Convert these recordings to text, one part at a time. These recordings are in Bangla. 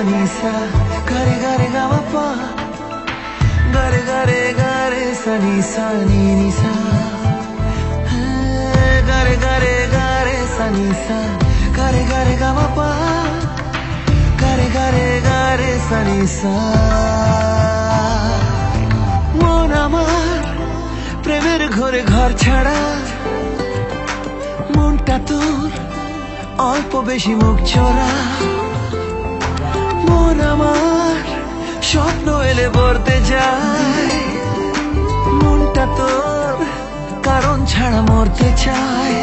ni sa ga re ga ma pa ga re sa ni sa ga re sa ni sa ga re ga ma pa ga re sa ni sa মন আমার প্রেমের ঘরে ঘর ছাড়া মনটা তোর অল্প বেশি মুখ চোরা মন আমার স্বপ্ন এলে বলতে যায় মনটা তোর কারণ ছাড়া মরতে চায়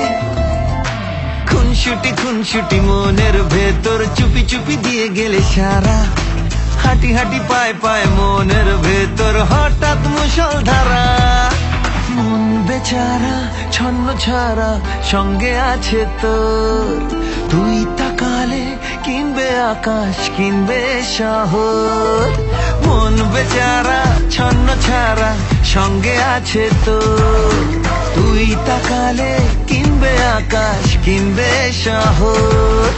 খুনসুটি মনের ভেতর চুপি চুপি দিয়ে গেলে সারা হাঁটি হাঁটি পায় পায় মনের ভেতর হঠাৎ মুষলধারা মন বেচারা ছন্ন ছাড়া সঙ্গে আছে তোর তুই তাকালে কিনবে আকাশ কিনবে শহর মন বেচারা ছন্ন ছাড়া সঙ্গে আছে তোর তুই তাকালে কিনবে আকাশ কিনবে শহর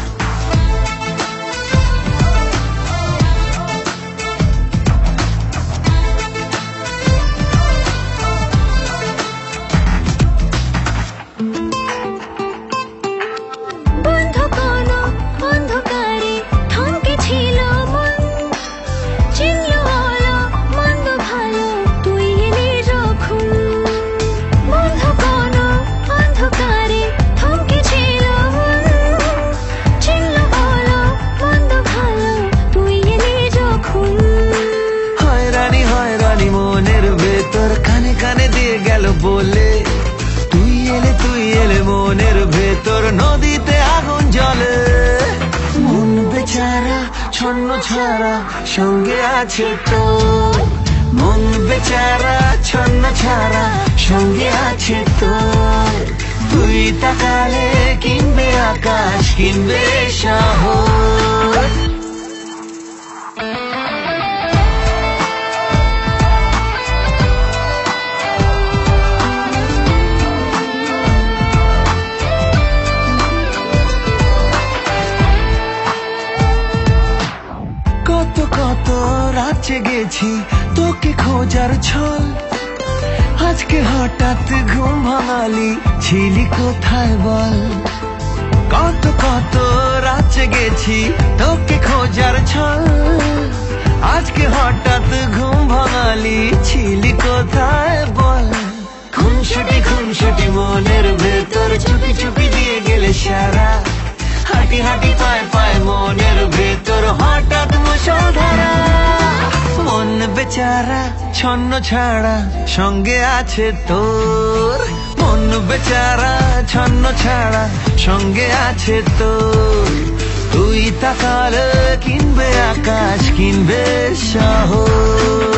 কানে দিয়ে গেল বলে তুই এলে মনের ভেতর নদীতে আগুন জ্বলে মন বেচারা ছন্ন ছাড়া সঙ্গে আছে তোর মন বেচারা ছন্ন ছাড়া সঙ্গে আছে তোর তুই তাকালে কিনবে আকাশ কিনবে শহর কত রাত জেগেছি তোকে খোঁজার ছল আজকে হঠাৎ ঘুম ভাঙালি ছিলি কোথায় বল কত রাত জেগেছি তোকে খোঁজার ছল আজকে হঠাৎ ঘুম ভাঙালি ছিলি কোথায় বল খুনসুটি মনের ভেতর চুপি চুপি দিয়ে গেলে সারা হাঁটি হাঁটি পায় পায় মনের ভেতর হঠাৎ মুষলধারা মন বেচারা ছন্ন ছাড়া সঙ্গে আছে তোর মন বেচারা ছন্ন ছাড়া সঙ্গে আছে তোর তুই তাকালে কিনবে আকাশ কিনবে শহর